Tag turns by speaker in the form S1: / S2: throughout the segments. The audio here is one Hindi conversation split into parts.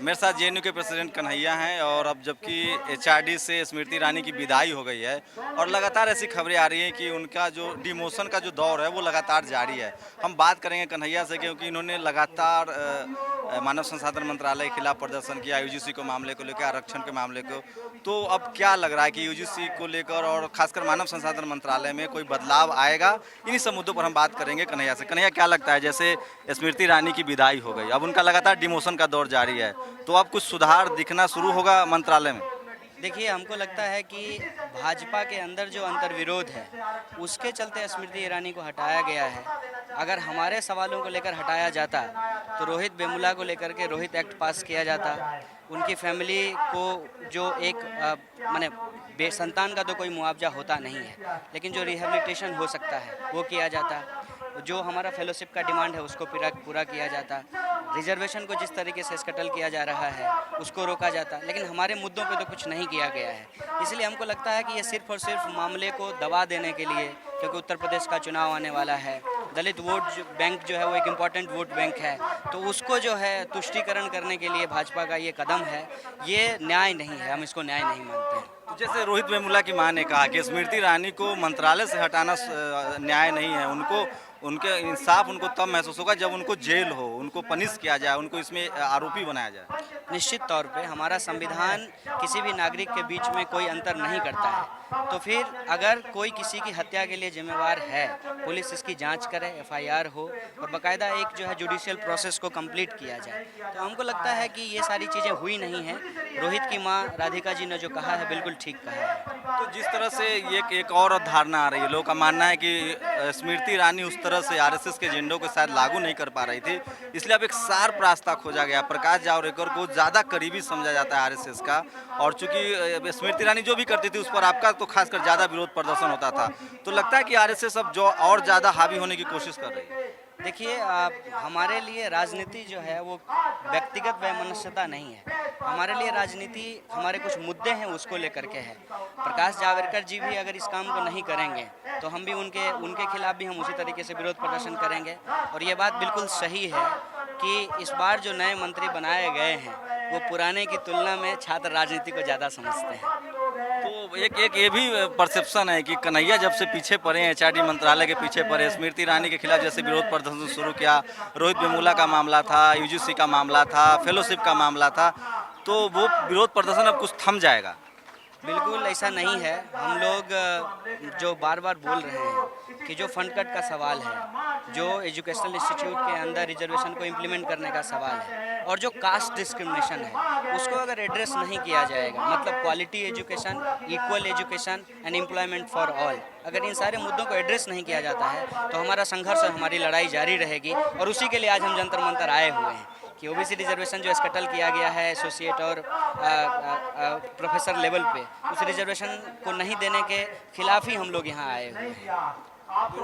S1: मेरे साथ जेएनयू के प्रेसिडेंट कन्हैया हैं और अब जबकि एचआरडी से स्मृति ईरानी की विदाई हो गई है और लगातार ऐसी खबरें आ रही हैं कि उनका जो डिमोशन का जो दौर है वो लगातार जारी है। हम बात करेंगे कन्हैया से क्योंकि इन्होंने लगातार मानव संसाधन मंत्रालय के खिलाफ प्रदर्शन किया, यूजीसी को मामले को लेकर, आरक्षण के मामले को। तो अब क्या लग रहा है कि यूजीसी को लेकर और खासकर मानव संसाधन मंत्रालय में कोई बदलाव आएगा? इन्हीं सब मुद्दों पर हम बात करेंगे कन्हैया से। कन्हैया, क्या लगता है, जैसे स्मृति ईरानी की विदाई हो गई, अब उनका लगातार डिमोशन का दौर जारी है, तो अब कुछ सुधार दिखना शुरू होगा मंत्रालय में?
S2: देखिए, हमको लगता है कि भाजपा के अंदर जो अंतर्विरोध है उसके चलते स्मृति ईरानी को हटाया गया है। अगर हमारे सवालों को लेकर हटाया जाता तो रोहित वेमुला को लेकर के रोहित एक्ट पास किया जाता, उनकी फैमिली को जो एक माने बेसंतान का तो कोई मुआवजा होता नहीं है, लेकिन जो रिहेबिलिटेशन हो सकता है वो किया जाता, जो हमारा फेलोशिप का डिमांड है उसको पूरा किया जाता, रिजर्वेशन को जिस तरीके से स्कटल किया जा रहा है उसको रोका जाता, लेकिन हमारे मुद्दों पे तो कुछ नहीं किया गया है। इसलिए हमको लगता है कि ये सिर्फ और सिर्फ मामले को दबा देने के लिए, क्योंकि उत्तर प्रदेश का चुनाव आने वाला है, दलित वोट बैंक जो है वो एक इम्पॉर्टेंट वोट बैंक है, तो उसको जो है तुष्टीकरण करने के लिए भाजपा का ये कदम है, ये न्याय नहीं है, हम इसको न्याय नहीं मानते हैं।
S1: तो जैसे रोहित वेमुला की मां ने कहा कि स्मृति ईरानी को मंत्रालय से हटाना न्याय नहीं है, उनको उनके इंसाफ उनको तब महसूस होगा जब उनको जेल हो, उनको पनिश किया जाए, उनको इसमें आरोपी बनाया जाए।
S2: निश्चित तौर पे हमारा संविधान किसी भी नागरिक के बीच में कोई अंतर नहीं करता है, तो फिर अगर कोई किसी की हत्या के लिए जिम्मेवार है, पुलिस इसकी जांच करे, एफआईआर हो और बाकायदा एक जो है जुडिशियल प्रोसेस को कंप्लीट किया जाए। तो हमको लगता है कि ये सारी चीज़ें हुई नहीं हैं। रोहित की माँ राधिका जी ने जो कहा है बिल्कुल ठीक कहा है।
S1: तो जिस तरह से ये एक और धारणा आ रही है, लोगों का मानना है कि स्मृति ईरानी उस तरह से आरएसएस के एजेंडों को शायद लागू नहीं कर पा रही थी, इसलिए अब एक शार्प रास्ता खोजा गया। प्रकाश जावड़ेकर को ज़्यादा करीबी समझा जाता है आरएसएस का, और चूंकि स्मृति ईरानी जो भी करती थी उस पर आपका तो खासकर ज़्यादा विरोध प्रदर्शन होता था, तो लगता है कि आरएसएस अब जो और ज़्यादा हावी होने की कोशिश कर रही है।
S2: देखिए, हमारे लिए राजनीति जो है वो व्यक्तिगत वैमनस्यता नहीं है। हमारे लिए राजनीति हमारे कुछ मुद्दे हैं उसको लेकर के है। प्रकाश जावड़ेकर जी भी अगर इस काम को नहीं करेंगे तो हम भी उनके खिलाफ भी हम उसी तरीके से विरोध प्रदर्शन करेंगे। और ये बात बिल्कुल सही है कि इस बार जो नए मंत्री बनाए गए हैं वो पुराने की तुलना में छात्र राजनीति को ज़्यादा समझते हैं।
S1: तो एक ये भी परसेप्शन है कि कन्हैया जब से पीछे पड़े हैं, एचआरडी मंत्रालय के पीछे पड़े, स्मृति ईरानी के खिलाफ जैसे विरोध प्रदर्शन शुरू किया, रोहित वेमुला का मामला था, यूजीसी का मामला था, फेलोशिप का मामला था, तो वो विरोध प्रदर्शन अब कुछ थम जाएगा?
S2: बिल्कुल ऐसा नहीं है। हम लोग जो बार बार बोल रहे हैं कि जो फंड कट का सवाल है, जो एजुकेशनल इंस्टीट्यूट के अंदर रिजर्वेशन को इम्प्लीमेंट करने का सवाल है, और जो कास्ट डिस्क्रिमिनेशन है उसको अगर एड्रेस नहीं किया जाएगा, मतलब quality education, equal education and employment for all, अगर इन सारे मुद्दों को एड्रेस नहीं किया जाता है तो हमारा संघर्ष और हमारी लड़ाई जारी रहेगी। और उसी के लिए आज हम जंतर मंतर आए हुए हैं कि ओबीसी रिजर्वेशन जो स्कटल किया गया है एसोसिएट और प्रोफेसर लेवल पे, उस रिजर्वेशन को नहीं देने के खिलाफ ही हम लोग यहाँ आए हुए हैं।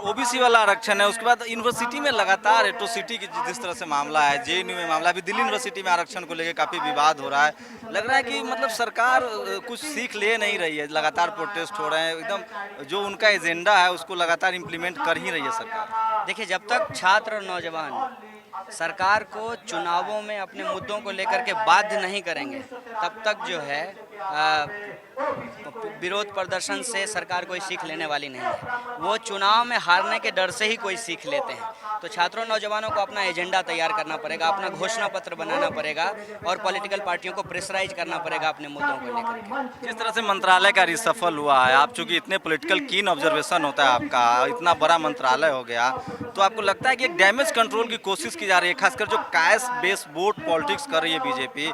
S1: ओबीसी वाला आरक्षण है, उसके बाद यूनिवर्सिटी में लगातार एट्रोसिटी की जिस तरह से मामला है, जेएनयू में मामला, अभी दिल्ली यूनिवर्सिटी में आरक्षण को लेकर काफ़ी विवाद हो रहा है। लग रहा है कि मतलब सरकार कुछ सीख ले नहीं रही है, लगातार प्रोटेस्ट हो रहे हैं, एकदम जो उनका एजेंडा है उसको लगातार इम्प्लीमेंट कर ही रही है सरकार।
S2: देखिए, जब तक छात्र और नौजवान सरकार को चुनावों में अपने मुद्दों को लेकर के बाध्य नहीं करेंगे, तब तक जो है विरोध प्रदर्शन से सरकार कोई सीख लेने वाली नहीं है। वो चुनाव में हारने के डर से ही कोई सीख लेते हैं। तो छात्रों नौजवानों को अपना एजेंडा तैयार करना पड़ेगा, अपना घोषणा पत्र बनाना पड़ेगा और पॉलिटिकल पार्टियों को प्रेशराइज करना पड़ेगा अपने मुद्दों को लेकर के।
S1: जिस तरह से मंत्रालय का रिसफल हुआ है, आप चूंकि इतने पॉलिटिकल कीन ऑब्जर्वेशन होता है आपका, इतना बड़ा मंत्रालय हो गया, तो आपको लगता है कि एक डैमेज कंट्रोल की कोशिश की जा रही है, खासकर जो कैश बेस वोट पॉलिटिक्स कर रही है बीजेपी?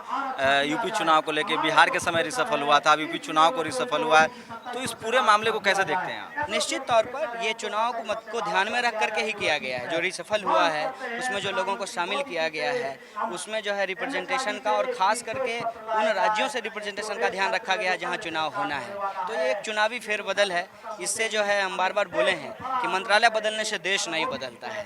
S1: यूपी चुनाव को लेकर बिहार के समय रिसफल हुआ था, अब यूपी चुनाव को रिसफल हुआ है, तो इस पूरे मामले को कैसे देखते हैं आप?
S2: निश्चित तौर पर ये चुनाव को मत को ध्यान में रख करके ही किया गया है। जो रिसफल हुआ है उसमें जो लोगों को शामिल किया गया है, उसमें जो है रिप्रेजेंटेशन का और खास करके उन राज्यों से रिप्रेजेंटेशन का ध्यान रखा गया है जहां चुनाव होना है। तो ये एक चुनावी फेरबदल है। इससे जो है हम बार बार बोले हैं कि मंत्रालय बदलने से देश नहीं बदलता है।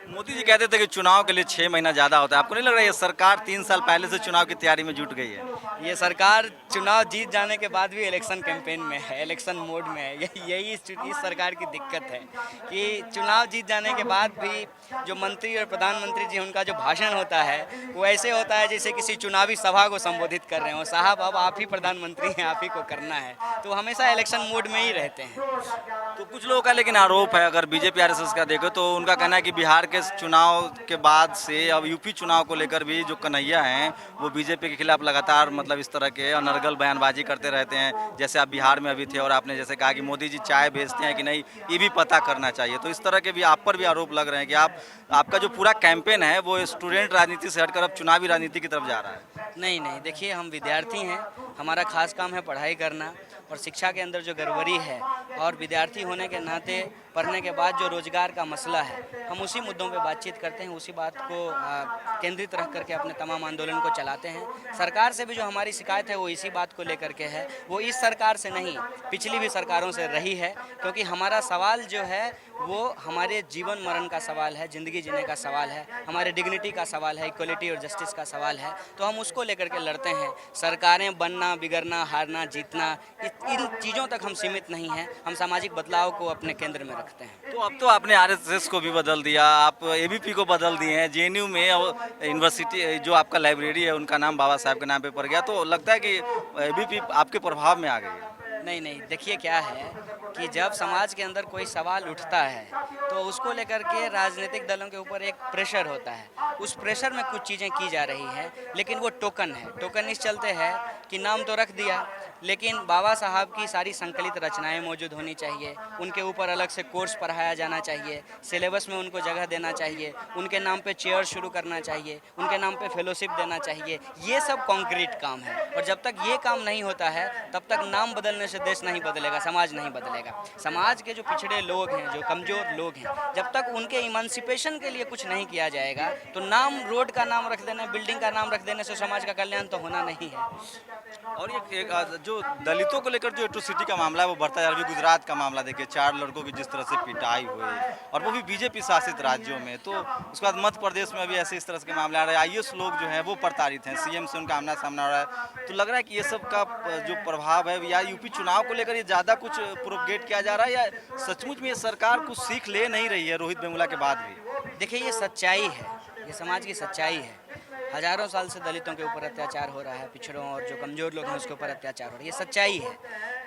S1: मोदी जी कहते थे कि चुनाव के लिए 6 महीना ज़्यादा होता है, आपको नहीं लग रहा है ये सरकार 3 साल पहले से चुनाव की तैयारी में जुट गई है?
S2: ये सरकार चुनाव जीत जाने के बाद भी इलेक्शन कैंपेन में है, इलेक्शन मोड में है। यही इस सरकार की दिक्कत है कि चुनाव जीत जाने के बाद भी जो मंत्री और प्रधानमंत्री जी उनका जो भाषण होता है वो ऐसे होता है जैसे किसी चुनावी सभा को संबोधित कर रहे हो। साहब अब आप ही प्रधानमंत्री हैं, आप ही को करना है। तो हमेशा इलेक्शन मोड में ही रहते हैं।
S1: तो कुछ लोगों का लेकिन आरोप है, अगर बीजेपी आरएसएस का देखो तो उनका कहना है कि बिहार के चुनाव के बाद से अब यूपी चुनाव को लेकर भी जो कन्हैया हैं वो बीजेपी के खिलाफ लगातार मतलब इस तरह के अनर्गल बयानबाजी करते रहते हैं। जैसे आप बिहार में अभी थे और आपने जैसे कहा कि मोदी जी चाय बेचते हैं कि नहीं, ये भी पता करना चाहिए। तो इस तरह के भी आप पर भी आरोप लग रहे हैं कि आपका जो पूरा कैंपेन है वो स्टूडेंट राजनीति से हटकर अब चुनावी राजनीति की तरफ जा रहा है।
S2: नहीं नहीं, देखिए हम विद्यार्थी हैं, हमारा खास काम है पढ़ाई करना और शिक्षा के अंदर जो गड़बड़ी है और विद्यार्थी होने के नाते पढ़ने के बाद जो रोजगार का मसला है, हम उसी मुद्दों पे बातचीत करते हैं, उसी बात को केंद्रित रख करके अपने तमाम आंदोलन को चलाते हैं। सरकार से भी जो हमारी शिकायत है वो इसी बात को लेकर के है, वो इस सरकार से नहीं पिछली भी सरकारों से रही है, क्योंकि हमारा सवाल जो है वो हमारे जीवन मरण का सवाल है, ज़िंदगी जीने का सवाल है, हमारे डिग्निटी का सवाल है, इक्वलिटी और जस्टिस का सवाल है। तो हम उसको लेकर के लड़ते हैं। सरकारें बनना, बिगड़ना, हारना, जीतना, इन चीज़ों तक हम सीमित नहीं हैं। हम सामाजिक बदलाव को अपने केंद्र में रखते हैं।
S1: तो अब तो आपने आरएसएस को भी बदल दिया, आप एबीपी को बदल दिए हैं, जेएनयू में यूनिवर्सिटी जो आपका लाइब्रेरी है उनका नाम बाबा साहब के नाम पे पड़ गया, तो लगता है कि एबीपी आपके प्रभाव में आ गई है।
S2: नहीं नहीं, देखिए क्या है कि जब समाज के अंदर कोई सवाल उठता है तो उसको लेकर के राजनीतिक दलों के ऊपर एक प्रेशर होता है। उस प्रेशर में कुछ चीज़ें की जा रही हैं, लेकिन वो टोकन है। टोकन इस चलते है कि नाम तो रख दिया, लेकिन बाबा साहब की सारी संकलित रचनाएं मौजूद होनी चाहिए, उनके ऊपर अलग से कोर्स पढ़ाया जाना चाहिए, सिलेबस में उनको जगह देना चाहिए, उनके नाम पे चेयर शुरू करना चाहिए, उनके नाम पे फेलोशिप देना चाहिए। ये सब कॉन्क्रीट काम है और जब तक ये काम नहीं होता है तब तक नाम बदलने से देश नहीं बदलेगा, समाज नहीं बदलेगा। समाज के जो पिछड़े लोग हैं, जो कमज़ोर लोग हैं, जब तक उनके इमांसिपेशन के लिए कुछ नहीं किया जाएगा तो नाम, रोड का नाम रख देने, बिल्डिंग का नाम रख देने से समाज का कल्याण तो होना नहीं है।
S1: और ये जो दलितों को लेकर जो एट्रोसिटी का मामला है वो बढ़ता जा रहा है। अभी गुजरात का मामला देखिए, 4 लड़कों की जिस तरह से पिटाई हुई और वो भी बीजेपी शासित राज्यों में। तो उसके बाद मध्य प्रदेश में भी ऐसे इस तरह के मामले आ रहे हैं। आईएएस लोग जो हैं वो प्रताड़ित हैं, सीएम से उनका आमना सामना हो रहा है। तो लग रहा है कि ये सब का जो प्रभाव है या यूपी चुनाव को लेकर ये ज़्यादा कुछ प्रोपगेट किया जा रहा है या सचमुच में ये सरकार कुछ सीख ले नहीं रही है रोहित वेमुला के बाद भी।
S2: देखिए ये सच्चाई है, ये समाज की सच्चाई है। हजारों साल से दलितों के ऊपर अत्याचार हो रहा है, पिछड़ों और जो कमज़ोर लोग हैं उसके ऊपर अत्याचार हो रहा है, ये सच्चाई है।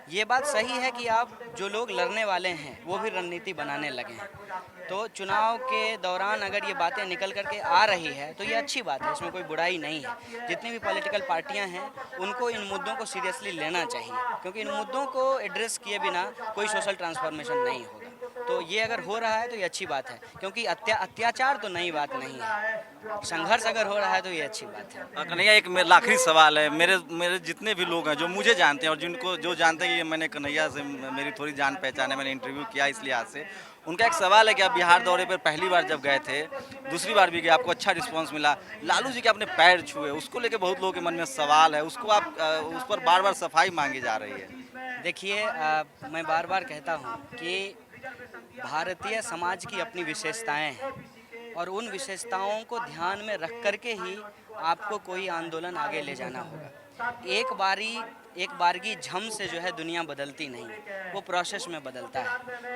S2: ये बात सही है कि आप जो लोग लड़ने वाले हैं वो भी रणनीति बनाने लगे हैं। तो चुनाव के दौरान अगर ये बातें निकल करके आ रही है तो ये अच्छी बात है, इसमें कोई बुराई नहीं है। जितनी भी पॉलिटिकल पार्टियां हैं उनको इन मुद्दों को सीरियसली लेना चाहिए, क्योंकि इन मुद्दों को एड्रेस किए बिना कोई सोशल ट्रांसफॉर्मेशन नहीं होगा। तो ये अगर हो रहा है तो ये अच्छी बात है, क्योंकि अत्याचार तो नई बात नहीं है। संघर्ष अगर हो रहा है तो ये अच्छी बात है।
S1: कन्हैया, एक मेरा आखिरी सवाल है। मेरे जितने भी लोग हैं जो मुझे जानते हैं और जिनको जो जानते हैं कि मैंने कन्हैया से मेरी थोड़ी जान पहचान है, मैंने इंटरव्यू किया इसलिए आज से, उनका एक सवाल है कि आप बिहार दौरे पर पहली बार जब गए थे, दूसरी बार भी गए, आपको अच्छा रिस्पांस मिला, लालू जी के आपने पैर छुए, उसको लेकर बहुत लोगों के मन में सवाल है, उसको आप उस पर बार बार सफाई मांगी जा रही है।
S2: देखिए मैं बार बार कहता हूँ कि भारतीय समाज की अपनी विशेषताएं हैं और उन विशेषताओं को ध्यान में रख करके ही आपको कोई आंदोलन आगे ले जाना होगा। एक बारगी झम से जो है दुनिया बदलती नहीं, वो प्रोसेस में बदलता है।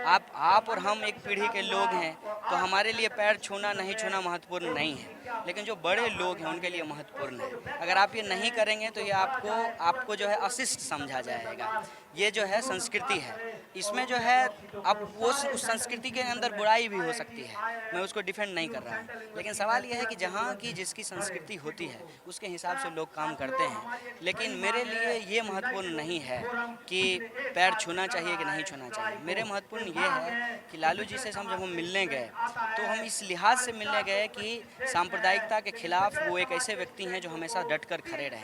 S2: आप और हम एक पीढ़ी के लोग हैं तो हमारे लिए पैर छूना नहीं छूना महत्वपूर्ण नहीं है, लेकिन जो बड़े लोग हैं उनके लिए महत्वपूर्ण है। अगर आप ये नहीं करेंगे तो ये आपको जो है अशिष्ट समझा जाएगा। ये जो है संस्कृति है, इसमें जो है अब वो उस संस्कृति के अंदर बुराई भी हो सकती है, मैं उसको डिफेंड नहीं कर रहा हूँ, लेकिन सवाल ये है कि जहाँ की जिसकी संस्कृति होती है उसके हिसाब से लोग काम करते हैं। लेकिन मेरे लिए ये महत्वपूर्ण नहीं है कि पैर छूना चाहिए कि नहीं छूना चाहिए। मेरे महत्वपूर्ण ये है कि लालू जी से जब हम मिलने गए तो हम इस लिहाज से मिलने गए कि सांप्रदायिकता के खिलाफ वो एक ऐसे व्यक्ति हैं जो हमेशा डट कर खड़े रहें,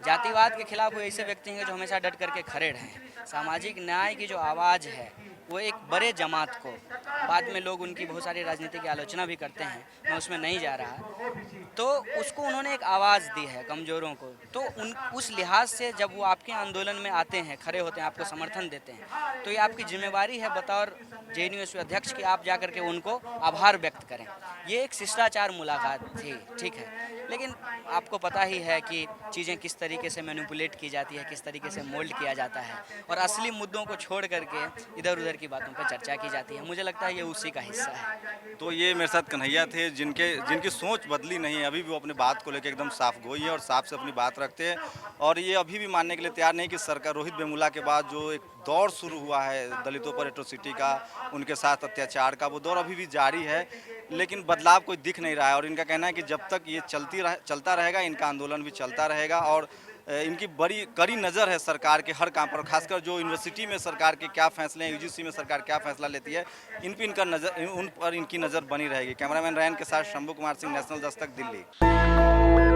S2: जातिवाद के खिलाफ वो ऐसे व्यक्ति हैं जो हमेशा डट करके खड़े रहें, सामाजिक न्याय की जो आवाज़ है वो एक बड़े जमात को, बाद में लोग उनकी बहुत सारी राजनीति की आलोचना भी करते हैं, मैं उसमें नहीं जा रहा, तो उसको उन्होंने एक आवाज़ दी है कमज़ोरों को। तो उस लिहाज से जब वो आपके आंदोलन में आते हैं, खड़े होते हैं, आपको समर्थन देते हैं, तो ये आपकी जिम्मेवारी है बतौर जेएनयू अध्यक्ष कि आप जा करके उनको आभार व्यक्त करें। ये एक शिष्टाचार मुलाकात थी, ठीक है, लेकिन आपको पता ही है कि चीज़ें किस तरीके से मैनिपुलेट की जाती है, किस तरीके से मोल्ड किया जाता है और असली मुद्दों को छोड़ करके इधर उधर की बातों पर चर्चा की जाती है। मुझे लगता है ये उसी का हिस्सा है।
S1: तो ये मेरे साथ कन्हैया थे जिनकी सोच बदली नहीं, अभी भी वो अपनी बात को लेकर एकदम साफ गोई है और साफ से अपनी बात रखते हैं और ये अभी भी मानने के लिए तैयार नहीं कि सरकार रोहित वेमुला के बाद जो एक दौर शुरू हुआ है दलितों पर एट्रोसिटी का, उनके साथ अत्याचार का, वो दौर अभी भी जारी है, लेकिन बदलाव कोई दिख नहीं रहा है। और इनका कहना है कि जब तक ये चलता रहेगा, इनका आंदोलन भी चलता रहेगा और इनकी बड़ी कड़ी नज़र है सरकार के हर काम पर, खासकर जो यूनिवर्सिटी में सरकार के क्या फैसले हैं, यूजीसी में सरकार क्या फैसला लेती है, उन पर इनकी नज़र बनी रहेगी। कैमरामैन रैन के साथ शंभू कुमार सिंह, नेशनल दस्तक, दिल्ली।